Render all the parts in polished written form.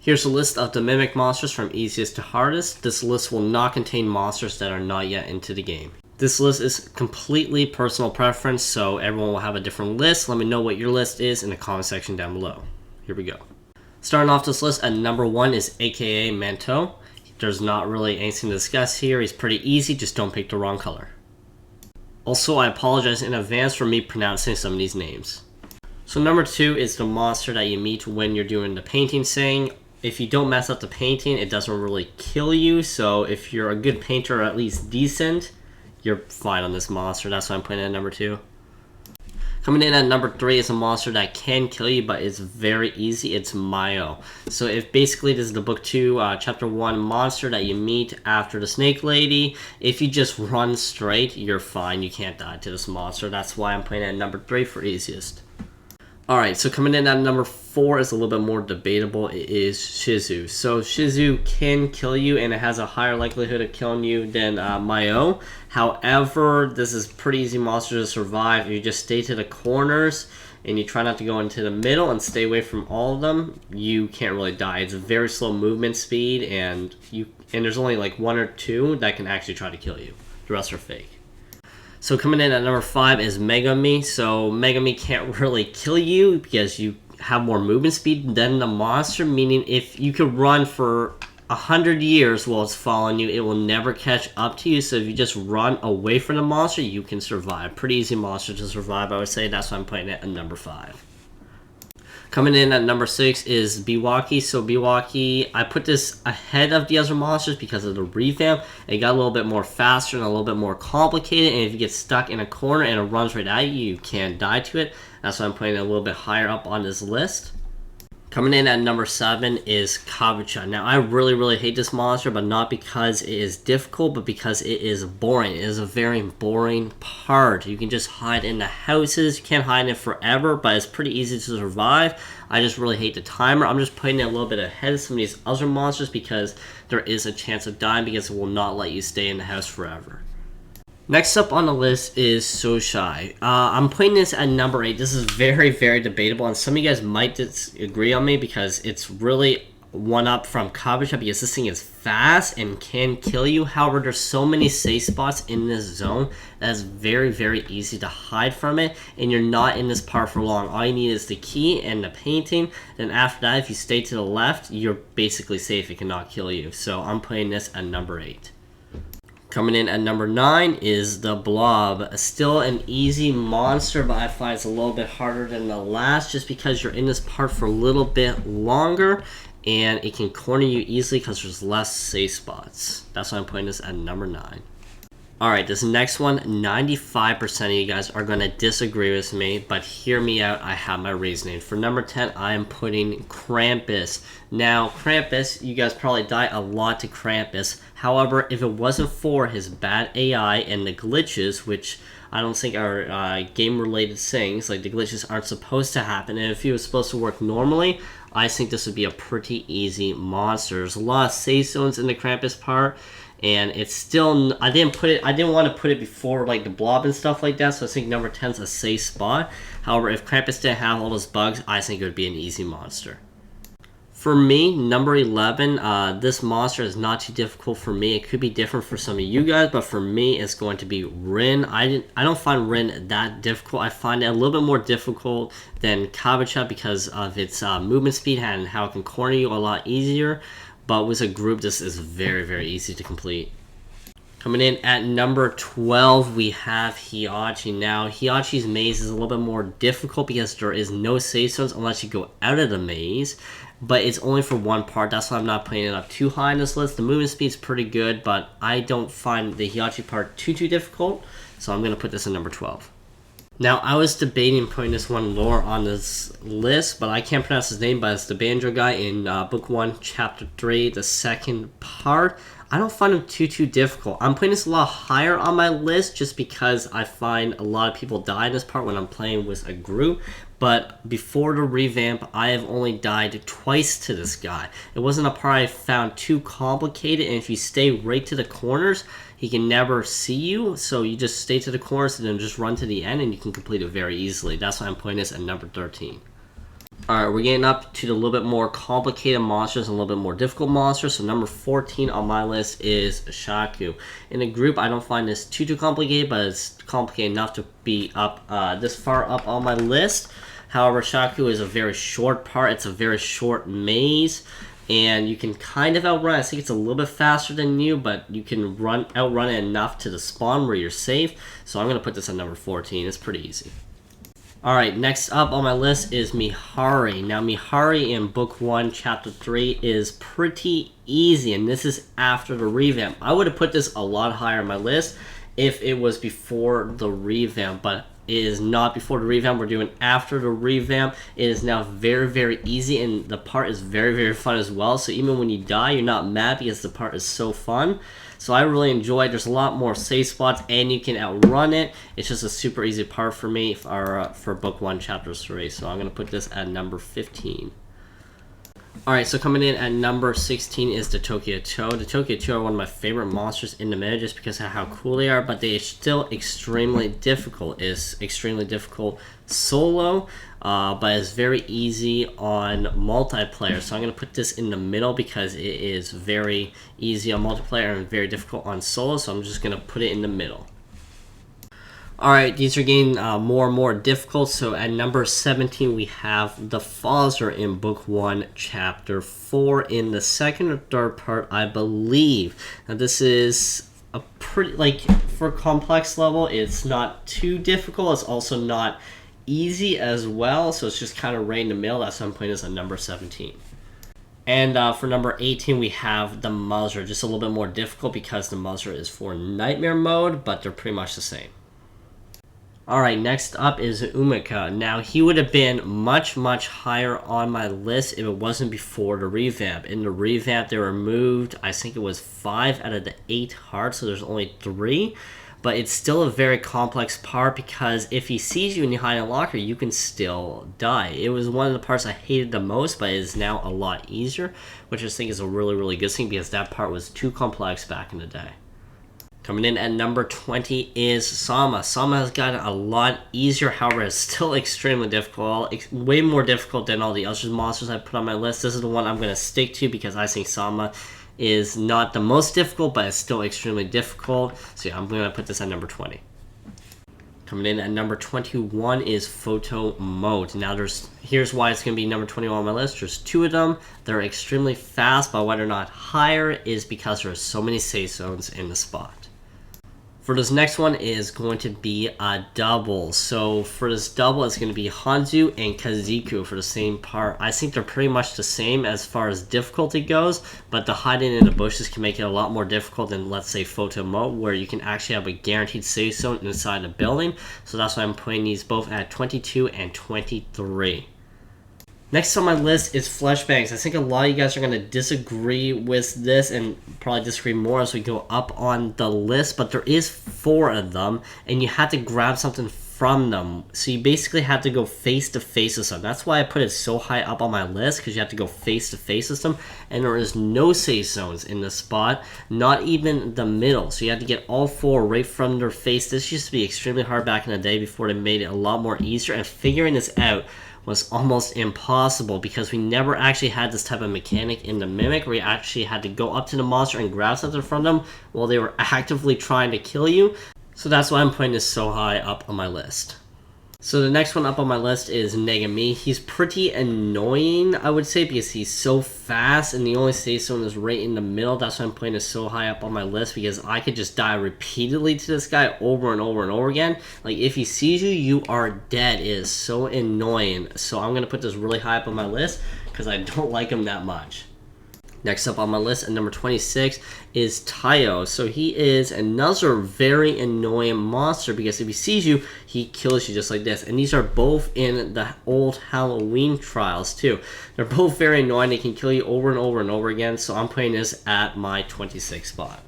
Here's a list of the Mimic monsters from easiest to hardest. This list will not contain monsters that are not yet into the game. This list is completely personal preference, so everyone will have a different list. Let me know what your list is in the comment section down below. Here we go. Starting off this list at number 1 is aka Manto. There's not really anything to discuss here. He's pretty easy, just don't pick the wrong color. Also, I apologize in advance for me pronouncing some of these names. So number 2 is the monster that you meet when you're doing the painting thing. If you don't mess up the painting, it doesn't really kill you. So if you're a good painter or at least decent, you're fine on this monster. That's why I'm putting it at number 2. Coming in at number 3 is a monster that can kill you, but it's very easy. It's Mayo. So if basically this is the book 2, chapter 1 monster that you meet after the snake lady, if you just run straight, you're fine. You can't die to this monster. That's why I'm putting it at number 3 for easiest. Alright, so coming in at number 4 is a little bit more debatable. It is Shizu. So Shizu can kill you, and it has a higher likelihood of killing you than Mayo. However, this is pretty easy monster to survive. If you just stay to the corners and you try not to go into the middle and stay away from all of them, you can't really die. It's a very slow movement speed, and there's only like 1 or 2 that can actually try to kill you. The rest are fake. So coming in at number 5 is Megami. So Megami can't really kill you because you have more movement speed than the monster, meaning if you could run for 100 years while it's following you, it will never catch up to you. So if you just run away from the monster, you can survive. Pretty easy monster to survive, I would say. That's why I'm putting it at number 5. Coming in at number 6 is Biwaki. So Biwaki, I put this ahead of the other monsters because of the revamp. It got a little bit more faster and a little bit more complicated, and if you get stuck in a corner and it runs right at you, you can't die to it. That's why I'm putting it a little bit higher up on this list. Coming in at number 7 is Kabucha. Now, I really hate this monster, but not because it is difficult, but because it is boring. It is a very boring part. You can just hide in the houses. You can't hide in it forever, but it's pretty easy to survive. I just really hate the timer. I'm just putting it a little bit ahead of some of these other monsters because there is a chance of dying because it will not let you stay in the house forever. Next up on the list is Shucha. I'm putting this at number 8. This is very debatable, and some of you guys might disagree on me because it's really one up from Kabucha because this thing is fast and can kill you. However, there's so many safe spots in this zone that it's very easy to hide from it, and you're not in this part for long. All you need is the key and the painting. Then after that, if you stay to the left, you're basically safe. It cannot kill you. So I'm putting this at number 8. Coming in at number 9 is the Blob. Still an easy monster, but I find it's a little bit harder than the last just because you're in this part for a little bit longer and it can corner you easily because there's less safe spots. That's why I'm putting this at number 9. Alright, this next one, 95% of you guys are going to disagree with me, but hear me out, I have my reasoning. For number 10, I am putting Krampus. Now, Krampus, you guys probably die a lot to Krampus. However, if it wasn't for his bad AI and the glitches, which I don't think are game-related things, like the glitches aren't supposed to happen, and if he was supposed to work normally, I think this would be a pretty easy monster. There's a lot of safe zones in the Krampus part, and it's still, I didn't want to put it before like the Blob and stuff like that, so I think number 10 is a safe spot. However, if Krampus didn't have all those bugs, I think it would be an easy monster. For me, number 11, this monster is not too difficult for me. It could be different for some of you guys, but for me, it's going to be Rin. I don't find Rin that difficult. I find it a little bit more difficult than Kabucha because of its movement speed and how it can corner you a lot easier. But with a group, this is very easy to complete. Coming in at number 12, we have Hiachi. Now, Hiachi's maze is a little bit more difficult because there is no safe zones unless you go out of the maze. But it's only for one part. That's why I'm not putting it up too high on this list. The movement speed is pretty good, but I don't find the Hiachi part too difficult. So I'm going to put this in number 12. Now, I was debating putting this one lower on this list, but I can't pronounce his name, but it's the Banjo guy in Book 1, Chapter 3, the second part. I don't find him too difficult. I'm putting this a lot higher on my list just because I find a lot of people die in this part when I'm playing with a group. But before the revamp, I have only died twice to this guy. It wasn't a part I found too complicated, and if you stay right to the corners, he can never see you. So you just stay to the corners and then just run to the end, and you can complete it very easily. That's why I'm putting this at number 13. Alright, we're getting up to the little bit more complicated monsters and a little bit more difficult monsters. So number 14 on my list is Shaku. In a group, I don't find this too complicated, but it's complicated enough to be up this far up on my list. However, Shaku is a very short part. It's a very short maze, and you can kind of outrun it. I think it's a little bit faster than you, but you can outrun it enough to the spawn where you're safe. So I'm going to put this at number 14. It's pretty easy. Alright, next up on my list is Mihari. Now, Mihari in Book 1, Chapter 3 is pretty easy, and this is after the revamp. I would have put this a lot higher on my list if it was before the revamp, but it is not before the revamp. We're doing after the revamp. It is now very, very easy, and the part is very, very fun as well. So even when you die, you're not mad because the part is so fun. So I really enjoy it. There's a lot more safe spots, and you can outrun it. It's just a super easy part for me for Book 1, Chapter 3. So I'm going to put this at number 15. Alright, so coming in at number 16 is the Tokyo Toe. The Tokyo Toe are one of my favorite monsters in the meta just because of how cool they are, but they are still extremely difficult. It's extremely difficult solo, but it's very easy on multiplayer. So I'm going to put this in the middle because it is very easy on multiplayer and very difficult on solo, so I'm just going to put it in the middle. Alright, these are getting more and more difficult. So at number 17, we have the Fozzer in Book 1, Chapter 4 in the second or third part, I believe. Now this is a pretty, like, for complex level, it's not too difficult. It's also not easy as well, so it's just kind of right in the middle. That's why I'm putting this at number 17. And for number 18, we have the Muzzler. Just a little bit more difficult because the Muzzler is for Nightmare mode, but they're pretty much the same. Alright, next up is Umika. Now, he would have been much, much higher on my list if it wasn't before the revamp. In the revamp, they removed, I think it was 5 out of the 8 hearts, so there's only 3. But it's still a very complex part because if he sees you and you hide in a locker, you can still die. It was one of the parts I hated the most, but it is now a lot easier, which I think is a really, really good thing because that part was too complex back in the day. Coming in at number 20 is Sama. Sama has gotten a lot easier, however, it's still extremely difficult. Way more difficult than all the other monsters I put on my list. This is the one I'm going to stick to because I think Sama is not the most difficult, but it's still extremely difficult. So yeah, I'm going to put this at number 20. Coming in at number 21 is Photomode. Now here's why it's going to be number 21 on my list. There's 2 of them. They're extremely fast, but why they're not higher is because there are so many safe zones in the spot. For this next one is going to be a double. So for this double, it's going to be Hanzu and Kaziku for the same part. I think they're pretty much the same as far as difficulty goes, but the hiding in the bushes can make it a lot more difficult than, let's say, Photo Mode, where you can actually have a guaranteed safe zone inside the building. So that's why I'm putting these both at 22 and 23. Next on my list is Fleshbangs. I think a lot of you guys are going to disagree with this and probably disagree more as we go up on the list, but there is 4 of them, and you have to grab something from them. So you basically have to go face-to-face with them. That's why I put it so high up on my list, because you have to go face-to-face with them, and there is no safe zones in the spot, not even the middle. So you have to get all 4 right from their face. This used to be extremely hard back in the day before they made it a lot more easier, and figuring this out was almost impossible because we never actually had this type of mechanic in the Mimic where you actually had to go up to the monster and grab something from them while they were actively trying to kill you. So that's why I'm putting this so high up on my list. So the next one up on my list is Negan. He's pretty annoying, I would say, because he's so fast and the only safe zone is right in the middle. That's why I'm putting it so high up on my list, because I could just die repeatedly to this guy over and over and over again. Like, if he sees you, you are dead. It is so annoying. So I'm going to put this really high up on my list because I don't like him that much. Next up on my list at number 26 is Tayo. So he is another very annoying monster because if he sees you, he kills you just like this. And these are both in the old Halloween trials too. They're both very annoying. They can kill you over and over and over again. So I'm putting this at my 26th spot.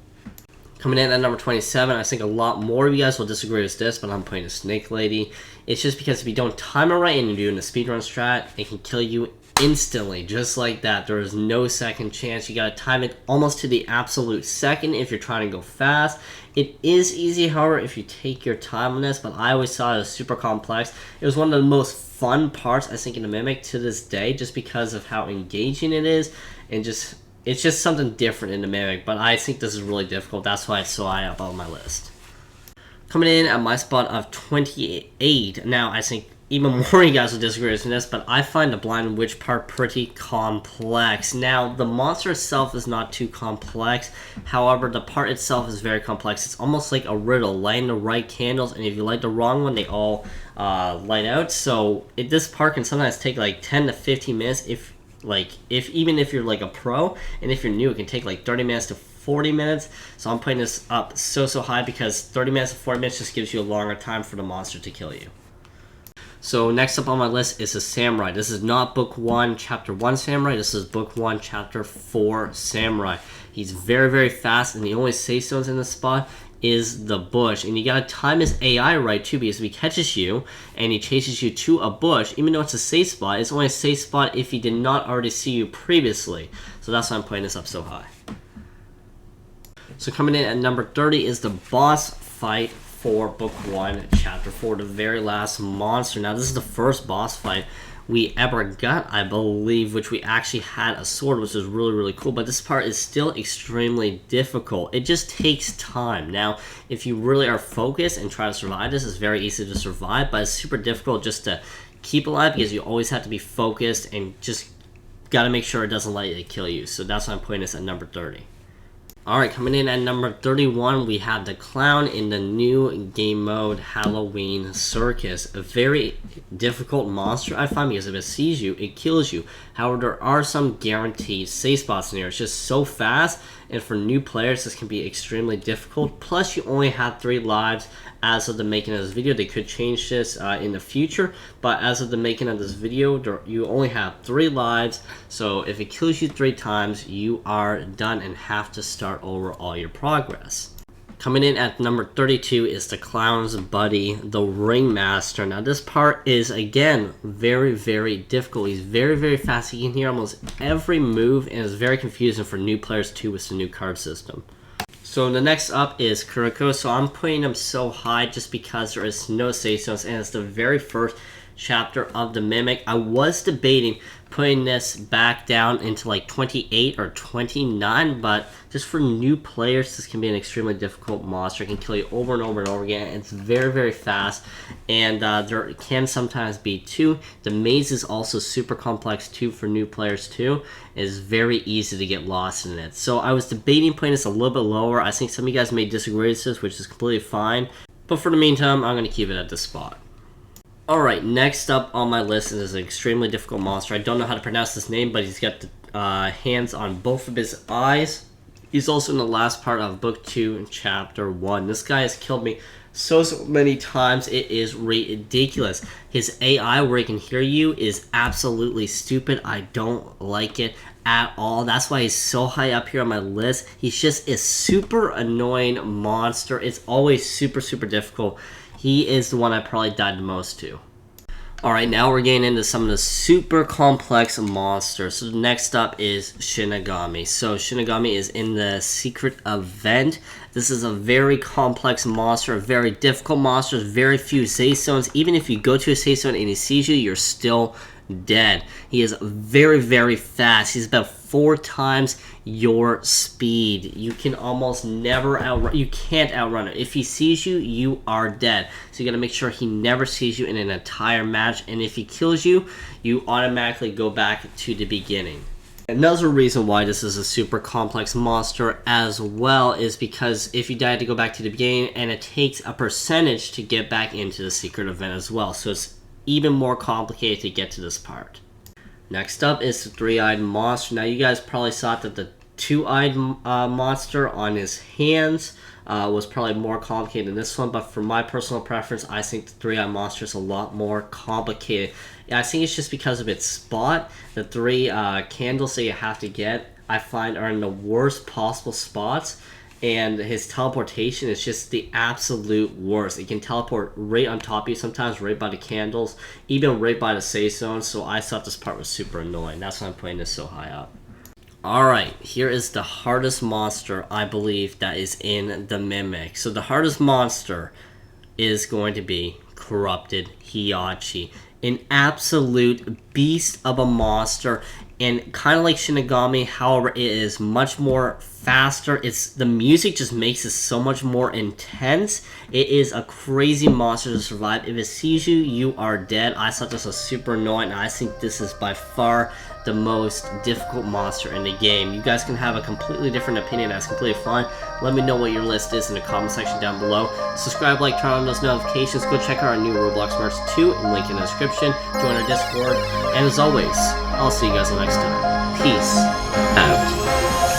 Coming in at number 27, I think a lot more of you guys will disagree with this, but I'm putting a Snake Lady. It's just because if you don't time it right and you're doing the speedrun strat, it can kill you instantly, just like that. There is no second chance. You gotta time it almost to the absolute second if you're trying to go fast. It is easy, however, if you take your time on this, but I always thought it was super complex. It was one of the most fun parts, I think, in the Mimic to this day, just because of how engaging it is, and just it's just something different in the Mimic. But I think this is really difficult. That's why it's so high up on my list. Coming in at my spot of 28. Now, I think even more you guys will disagree with this, but I find the Blind Witch part pretty complex. Now, the monster itself is not too complex. However, the part itself is very complex. It's almost like a riddle, lighting the right candles, and if you light the wrong one, they all light out. So this part can sometimes take like 10 to 15 minutes even if you're like a pro, and if you're new, it can take like 30 minutes to 40 minutes. So I'm putting this up so high because 30 minutes to 40 minutes just gives you a longer time for the monster to kill you. So next up on my list is a Samurai. This is not Book 1, Chapter 1 Samurai. This is Book 1, Chapter 4 Samurai. He's very, very fast, and the only safe zones in this spot is the bush. And you gotta time his AI right too, because if he catches you and he chases you to a bush, even though it's a safe spot, it's only a safe spot if he did not already see you previously. So that's why I'm putting this up so high. So coming in at number 30 is the boss fight for Book 1, Chapter 4, the very last monster. Now, this is the first boss fight we ever got, I believe, which we actually had a sword, which is really, really cool. But this part is still extremely difficult. It just takes time. Now, if you really are focused and try to survive this, it's very easy to survive, but it's super difficult just to keep alive because you always have to be focused and just got to make sure it doesn't let it kill you. So that's why I'm putting this at number 30. Alright, coming in at number 31, we have the clown in the new game mode Halloween Circus. A very difficult monster, I find, because if it sees you, it kills you. However, there are some guaranteed safe spots in here. It's just so fast, and for new players, this can be extremely difficult. Plus, you only have 3 lives as of the making of this video. They could change this in the future, but as of the making of this video, you only have 3 lives. So if it kills you 3 times, you are done and have to start over all your progress. Coming in at number 32 is the clown's buddy, the Ringmaster. Now this part is, again, very, very difficult. He's very, very fast. He can hear almost every move, and it's very confusing for new players too with the new card system. So the next up is Kuroko. So I'm putting him so high just because there is no safe zones, and it's the very first chapter of the Mimic. I was debating putting this back down into like 28 or 29, but just for new players, this can be an extremely difficult monster. It can kill you over and over and over again. It's very, very fast, and there can sometimes be 2. The maze is also super complex too for new players too. It is very easy to get lost in it. So I was debating putting this a little bit lower. I think some of you guys may disagree with this, which is completely fine, but for the meantime, I'm going to keep it at this spot. Alright, next up on my list is an extremely difficult monster. I don't know how to pronounce this name, but he's got the hands on both of his eyes. He's also in the last part of Book 2, Chapter 1. This guy has killed me so many times, it is ridiculous. His AI, where he can hear you, is absolutely stupid. I don't like it at all. That's why he's so high up here on my list. He's just a super annoying monster. It's always super, super difficult. He is the one I probably died the most to. Alright, now we're getting into some of the super complex monsters. So next up is Shinigami. So Shinigami is in the secret event. This is a very complex monster, a very difficult monster, very few safe zones. Even if you go to a safe zone and he sees you, you're still dead. He is very, very fast. He's about 4 times your speed. You can almost never outrun. You can't outrun it. If he sees you, you are dead. So you gotta make sure he never sees you in an entire match. And if he kills you, you automatically go back to the beginning. Another reason why this is a super complex monster as well is because if you die to go back to the beginning, and it takes a percentage to get back into the secret event as well. So it's even more complicated to get to this part. Next up is the Three-Eyed monster. Now you guys probably thought that the Two-Eyed monster on his hands was probably more complicated than this one, but for my personal preference, I think the Three-Eyed monster is a lot more complicated. I think it's just because of its spot. The 3 candles that you have to get, I find, are in the worst possible spots. And his teleportation is just the absolute worst. It can teleport right on top of you, sometimes right by the candles, even right by the safe zone. So I thought this part was super annoying. That's why I'm putting this so high up. Alright, here is the hardest monster, I believe, that is in the Mimic. So the hardest monster is going to be Corrupted Hiachi. an absolute beast of a monster, and kind of like Shinigami, however, it is much more faster. The music just makes it so much more intense. It is a crazy monster to survive. If it sees you, you are dead. I thought this was super annoying, and I think this is by far the most difficult monster in the game. You guys can have a completely different opinion. That's completely fine. Let me know what your list is in the comment section down below. Subscribe, like, turn on those notifications. Go check out our new Roblox merch too, and link in the description. Join our Discord. And as always, I'll see you guys next time. Peace out.